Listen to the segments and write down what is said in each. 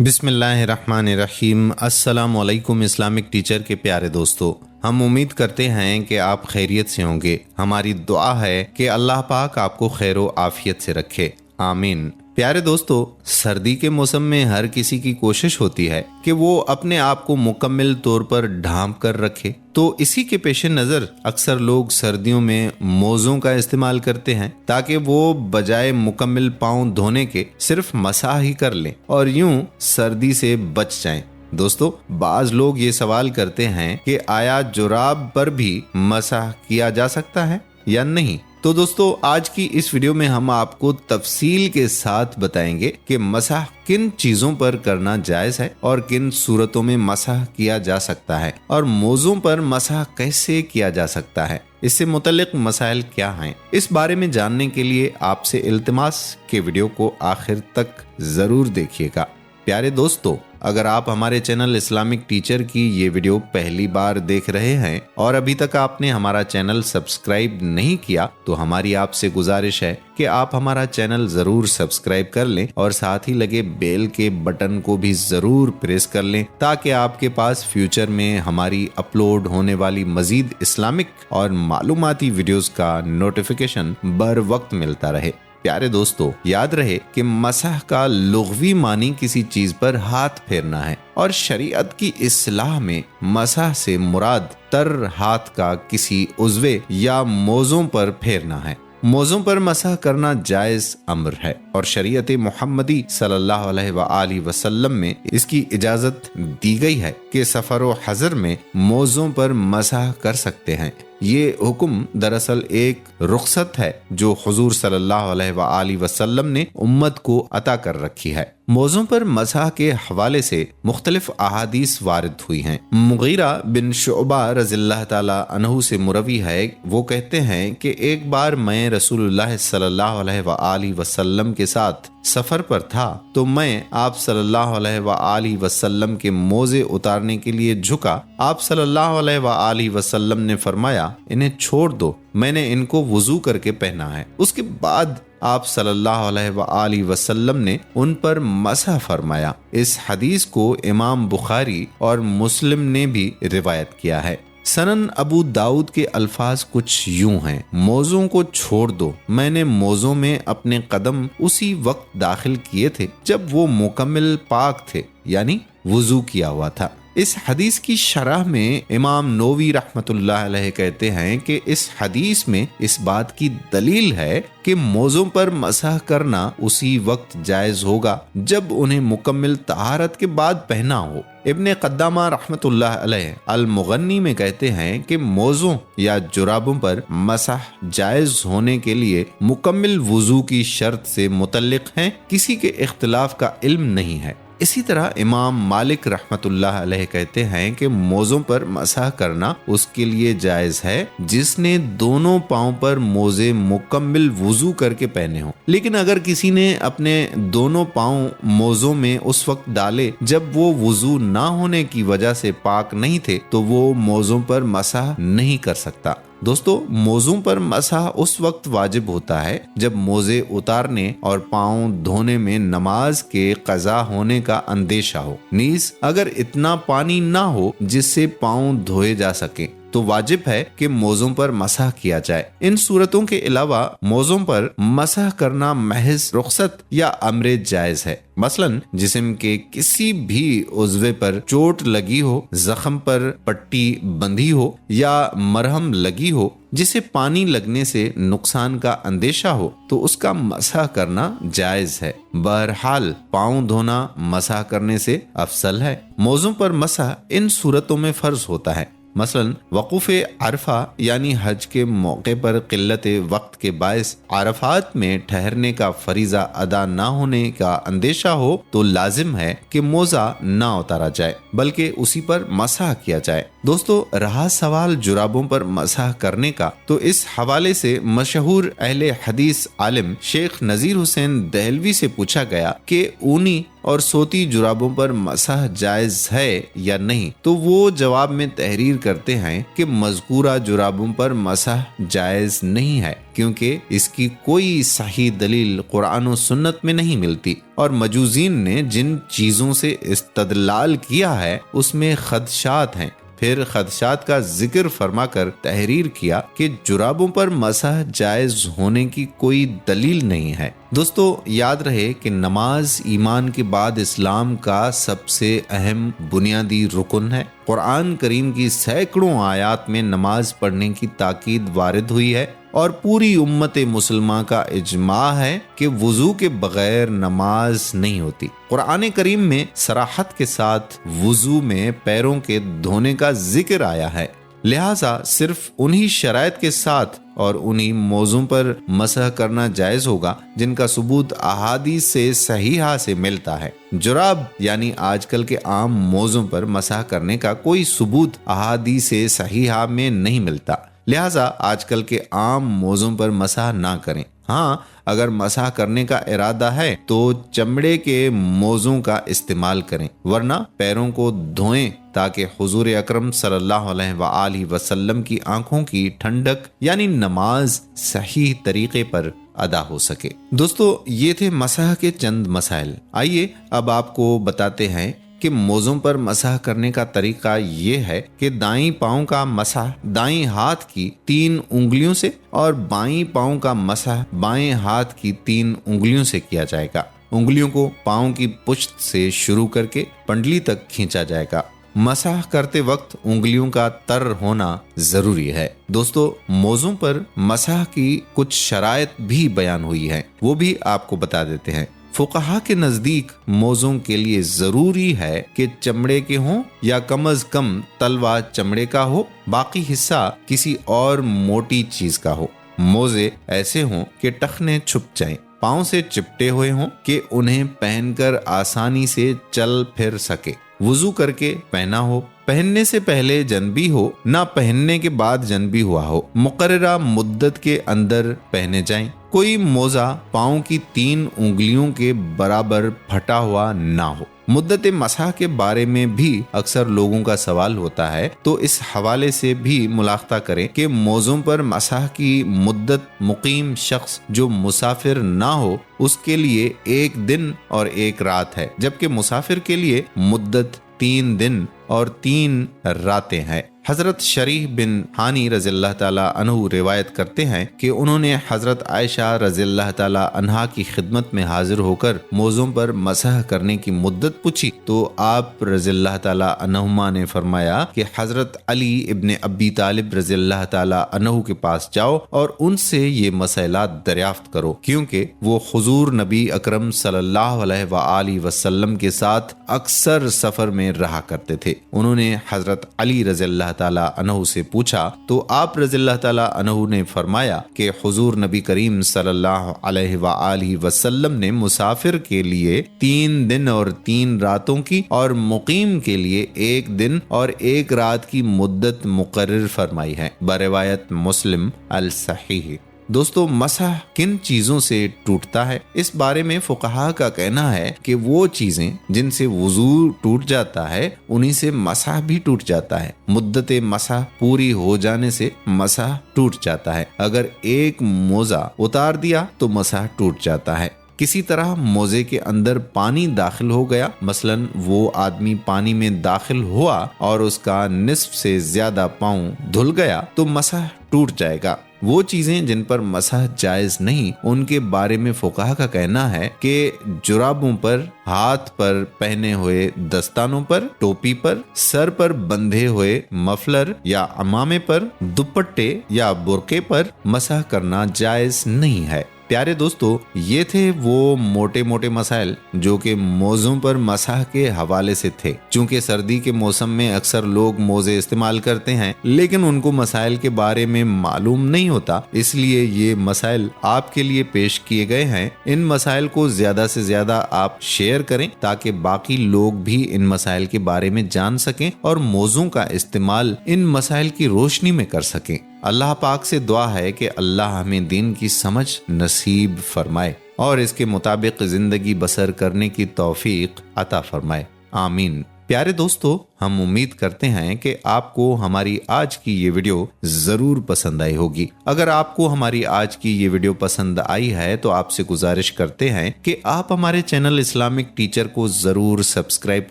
बिस्मिल्लाहिर्रहमानिर्रहीम। अस्सलाम वालेकुम इस्लामिक टीचर के प्यारे दोस्तों, हम उम्मीद करते हैं कि आप खैरियत से होंगे। हमारी दुआ है कि अल्लाह पाक आपको खैर व आफियत से रखे, आमीन। प्यारे दोस्तों, सर्दी के मौसम में हर किसी की कोशिश होती है कि वो अपने आप को मुकम्मल तौर पर ढांप कर रखे। तो इसी के पेश नज़र अक्सर लोग सर्दियों में मोज़ों का इस्तेमाल करते हैं ताकि वो बजाय मुकम्मल पाँव धोने के सिर्फ मसाह ही कर लें और यूं सर्दी से बच जाएं। दोस्तों, बाज लोग ये सवाल करते हैं कि आया जुराब पर भी मसाह किया जा सकता है या नहीं। तो दोस्तों, आज की इस वीडियो में हम आपको तफसील के साथ बताएंगे कि मसाह किन चीजों पर करना जायज है और किन सूरतों में मसाह किया जा सकता है और मोज़ों पर मसाह कैसे किया जा सकता है, इससे मुतल्लिक मसाइल क्या हैं। इस बारे में जानने के लिए आपसे इल्तिमास के वीडियो को आखिर तक जरूर देखिएगा। प्यारे दोस्तों, अगर आप हमारे चैनल इस्लामिक टीचर की ये वीडियो पहली बार देख रहे हैं और अभी तक आपने हमारा चैनल सब्सक्राइब नहीं किया तो हमारी आपसे गुजारिश है कि आप हमारा चैनल जरूर सब्सक्राइब कर लें और साथ ही लगे बेल के बटन को भी जरूर प्रेस कर लें ताकि आपके पास फ्यूचर में हमारी अपलोड होने वाली मजीद इस्लामिक और मालूमाती वीडियोस का नोटिफिकेशन बर वक्त मिलता रहे। प्यारे दोस्तों, याद रहे कि मसाह का लुग़वी मानी किसी चीज पर हाथ फेरना है और शरीयत की इस्लाह में मसाह से मुराद तर हाथ का किसी उज़्वे या मोज़ों पर फेरना है। मोज़ों पर मसाह करना जायज अम्र है और शरीयत मुहम्मदी सल्लल्लाहु अलैहि वसल्लम में इसकी इजाजत दी गई है कि सफर व हज़र में मोज़ों पर मसाह कर सकते हैं। ये हुक्म दरअसल एक रुखसत है जो हुजूर सल्लल्लाहु अलैहि वसल्लम ने उम्मत को अता कर रखी है। मोज़ों पर मसाह के हवाले से मुख्तलिफ अहादीस वारिद हुई हैं। मुगीरा बिन शुअबा रज़ियल्लाहु ताला अन्हु से मुरवी है, वो कहते हैं कि एक बार मैं रसूलुल्लाह सल्लल्लाहु अलैहि वसल्लम के साथ सफर पर था तो मैं आप सल्लल्लाहु अलैहि वसल्लम के मोज़े उतारने के लिए झुका। आप सल्लल्लाहु अलैहि वसल्लम ने फरमाया, इन्हें छोड़ दो, मैंने इनको वुजू करके पहना है। उसके बाद आप सल्लल्लाहु अलैहि वसल्लम ने उन पर मसह फरमाया। इस हदीस को इमाम बुखारी और मुस्लिम ने भी रिवायत किया है। सनन अबू दाऊद के अल्फाज कुछ यूं हैं, मोज़ों को छोड़ दो, मैंने मोज़ों में अपने कदम उसी वक्त दाखिल किए थे जब वो मुकम्मल पाक थे, यानी वुजू किया हुआ था। इस हदीस की शरह में इमाम नोवी रहमतुल्लाह अलैह कहते हैं कि इस हदीस में इस बात की दलील है कि मोज़ों पर मसाह करना उसी वक्त जायज होगा जब उन्हें मुकम्मल तहारत के बाद पहना हो। इब्ने क़द्दामा रहमतुल्लाह अलैह अल मुग़न्नी में कहते हैं कि मोज़ों या जुराबों पर मसाह जायज होने के लिए मुकम्मल वुजू की शर्त से मुतल्लिक हैं, किसी के इख्तिलाफ का इल्म नहीं है। इसी तरह इमाम मालिक रहमतुल्लाह अलैह कहते हैं कि मोज़ों पर मसाह करना उसके लिए जायज है जिसने दोनों पांव पर मोज़े मुकम्मल वुजू करके पहने हों। लेकिन अगर किसी ने अपने दोनों पांव मोज़ों में उस वक्त डाले जब वो वुजू ना होने की वजह से पाक नहीं थे तो वो मोज़ों पर मसाह नहीं कर सकता। दोस्तों, मोज़ों पर मसाह उस वक्त वाजिब होता है जब मोज़े उतारने और पाँव धोने में नमाज के क़ज़ा होने का अंदेशा हो। नीज़ अगर इतना पानी ना हो जिससे पाँव धोए जा सके तो वाजिब है कि मोज़ों पर मसाह किया जाए। इन सूरतों के अलावा मोज़ों पर मसाह करना महज रुखसत या अमरे जायज है। मसलन जिस्म के किसी भी उज़्वे पर चोट लगी हो, जख्म पर पट्टी बंधी हो या मरहम लगी हो जिसे पानी लगने से नुकसान का अंदेशा हो तो उसका मसाह करना जायज है। बहरहाल पाँव धोना मसाह करने से अफसल है। मोज़ों पर मसाह इन सूरतों में फर्ज होता है, मसलन वक़ूफ़े अरफा यानी हज के मौके पर क़िल्लत वक्त के बायस अरफात में ठहरने का फरीज़ा अदा ना होने का अंदेशा हो तो लाजिम है कि मोज़ा ना उतारा जाए बल्कि उसी पर मसाह किया जाए। دوستو رہا سوال جرابوں پر مسح کرنے کا، تو اس حوالے سے مشہور اہل حدیث عالم شیخ نذیر حسین دہلوی سے پوچھا گیا کہ اونی اور سوتی جرابوں پر مسح جائز ہے یا نہیں، تو وہ جواب میں تحریر کرتے ہیں کہ مذکورہ جرابوں پر مسح جائز نہیں ہے، کیونکہ اس کی کوئی صحیح دلیل قرآن و سنت میں نہیں ملتی، اور مجوزین نے جن چیزوں سے استدلال کیا ہے اس میں خدشات ہیں۔ پھر خدشات کا ذکر فرما کر تحریر کیا کہ جرابوں پر مسح جائز ہونے کی کوئی دلیل نہیں ہے۔ دوستو یاد رہے کہ نماز ایمان کے بعد اسلام کا سب سے اہم بنیادی رکن ہے۔ قرآن کریم کی سینکڑوں آیات میں نماز پڑھنے کی تاکید وارد ہوئی ہے، اور پوری امت مسلمہ کا اجماع ہے کہ وضو کے بغیر نماز نہیں ہوتی۔ قرآن کریم میں صراحت کے ساتھ وضو میں پیروں کے دھونے کا ذکر آیا ہے، لہٰذا صرف انہی شرائط کے ساتھ اور انہی موضوع پر مسح کرنا جائز ہوگا جن کا ثبوت احادیث سے صحیحہ سے ملتا ہے۔ جراب یعنی آج کل کے عام موضوع پر مسح کرنے کا کوئی ثبوت احادیث سے صحیحہ میں نہیں ملتا، لہٰذا آج کل کے عام موضوع پر مسح نہ کریں۔ ہاں، اگر مسح کرنے کا ارادہ ہے تو چمڑے کے موزوں کا استعمال کریں، ورنہ پیروں کو دھوئیں تاکہ حضور اکرم صلی اللہ علیہ وآلہ وسلم کی آنکھوں کی ٹھنڈک یعنی نماز صحیح طریقے پر ادا ہو سکے۔ دوستو یہ تھے مسح کے چند مسائل۔ آئیے اب آپ کو بتاتے ہیں کہ موزوں پر مسح کرنے کا طریقہ یہ ہے کہ دائیں پاؤں کا مسح دائیں ہاتھ کی 3 انگلیوں سے اور بائیں پاؤں کا مسح بائیں ہاتھ کی 3 انگلیوں سے کیا جائے گا۔ انگلیوں کو پاؤں کی پشت سے شروع کر کے پنڈلی تک کھینچا جائے گا۔ مسح کرتے وقت انگلیوں کا تر ہونا ضروری ہے۔ دوستو موزوں پر مسح کی کچھ شرائط بھی بیان ہوئی ہیں، وہ بھی آپ کو بتا دیتے ہیں۔ فقہا کے نزدیک موزوں کے لیے ضروری ہے کہ چمڑے کے ہوں یا کم از کم تلوا چمڑے کا ہو، باقی حصہ کسی اور موٹی چیز کا ہو۔ موزے ایسے ہوں کہ ٹخنے چھپ جائیں، پاؤں سے چپٹے ہوئے ہوں کہ انہیں پہن کر آسانی سے چل پھر سکے، وضو کر کے پہنا ہو، پہننے سے پہلے جنبی ہو، نہ پہننے کے بعد جنبی ہوا ہو، مقررہ مدت کے اندر پہنے جائیں۔ کوئی موزہ پاؤں کی 3 انگلیوں کے برابر پھٹا ہوا نہ ہو۔ مدت مسح کے بارے میں بھی اکثر لوگوں کا سوال ہوتا ہے، تو اس حوالے سے بھی ملاحظہ کریں کہ موزوں پر مسح کی مدت مقیم شخص جو مسافر نہ ہو اس کے لیے 1 دن اور 1 رات ہے، جبکہ مسافر کے لیے مدت 3 دن اور 3 راتیں ہیں۔ حضرت شریح بن حانی رضی اللہ تعالیٰ عنہ روایت کرتے ہیں کہ انہوں نے حضرت عائشہ رضی اللہ تعالیٰ عنہا کی خدمت میں حاضر ہو کر موزوں پر مسح کرنے کی مدت پوچھی، تو آپ رضی اللہ تعالیٰ عنہما نے فرمایا کہ حضرت علی ابن ابی طالب رضی اللہ تعالیٰ عنہ کے پاس جاؤ اور ان سے یہ مسائلات دریافت کرو، کیونکہ وہ حضور نبی اکرم صلی اللہ علیہ وآلہ وسلم کے ساتھ اکثر سفر میں رہا کرتے تھے۔ انہوں نے حضرت علی رضی اللہ تعالیٰ عنہ سے پوچھا تو آپ رضی اللہ تعالیٰ عنہ نے فرمایا کہ حضور نبی کریم صلی اللہ علیہ وآلہ وسلم نے مسافر کے لیے 3 دن اور 3 راتوں کی اور مقیم کے لیے 1 دن اور 1 رات کی مدت مقرر فرمائی ہے، بروایت مسلم الصحیح۔ دوستو مسح کن چیزوں سے ٹوٹتا ہے؟ اس بارے میں فقہا کا کہنا ہے کہ وہ چیزیں جن سے وضو ٹوٹ جاتا ہے انہی سے مسح بھی ٹوٹ جاتا ہے۔ مدت مسح پوری ہو جانے سے مسح ٹوٹ جاتا ہے۔ اگر ایک موزہ اتار دیا تو مسح ٹوٹ جاتا ہے۔ کسی طرح موزے کے اندر پانی داخل ہو گیا، مثلا وہ آدمی پانی میں داخل ہوا اور اس کا نصف سے زیادہ پاؤں دھل گیا تو مسح ٹوٹ جائے گا۔ وہ چیزیں جن پر مسح جائز نہیں ان کے بارے میں فقہا کا کہنا ہے کہ جرابوں پر، ہاتھ پر پہنے ہوئے دستانوں پر، ٹوپی پر، سر پر بندھے ہوئے مفلر یا عمامے پر، دوپٹے یا برقعے پر مسح کرنا جائز نہیں ہے۔ प्यारे दोस्तों, ये थे वो मोटे मोटे मसाइल जो कि मोज़ों पर मसाह के हवाले से थे। चूंकि सर्दी के मौसम में अक्सर लोग मोज़े इस्तेमाल करते हैं लेकिन उनको मसाइल के बारे में मालूम नहीं होता, इसलिए ये मसाइल आपके लिए पेश किए गए हैं। इन मसाइल को ज्यादा से ज्यादा आप शेयर करें ताकि बाकी लोग भी इन मसाइल के बारे में जान सकें और मौज़ों का इस्तेमाल इन मसाइल की रोशनी में कर सकें। अल्लाह पाक से दुआ है कि अल्लाह हमें दीन की समझ नसीब फरमाए और इसके मुताबिक जिंदगी बसर करने की तौफीक अता फरमाए। आमीन। प्यारे दोस्तों, हम उम्मीद करते हैं कि आपको हमारी आज की ये वीडियो जरूर पसंद आई होगी। अगर आपको हमारी आज की ये वीडियो पसंद आई है तो आपसे गुजारिश करते हैं कि आप हमारे चैनल इस्लामिक टीचर को जरूर सब्सक्राइब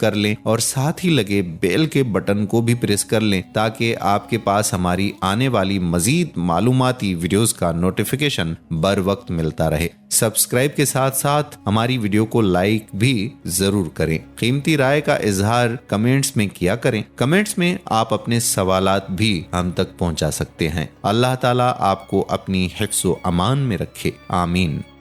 कर लें और साथ ही लगे बेल के बटन को भी प्रेस कर लें ताकि आपके पास हमारी आने वाली मजीद मालूमाती वीडियोस का नोटिफिकेशन बर वक्त मिलता रहे। सब्सक्राइब के साथ साथ हमारी वीडियो को लाइक भी जरूर करें। कीमती राय का इजहार कमेंट्स में किया करें। कमेंट्स में आप अपने सवालात भी हम तक पहुंचा सकते हैं। अल्लाह ताला आपको अपनी हिफ्ज़ व अमान में रखे। आमीन।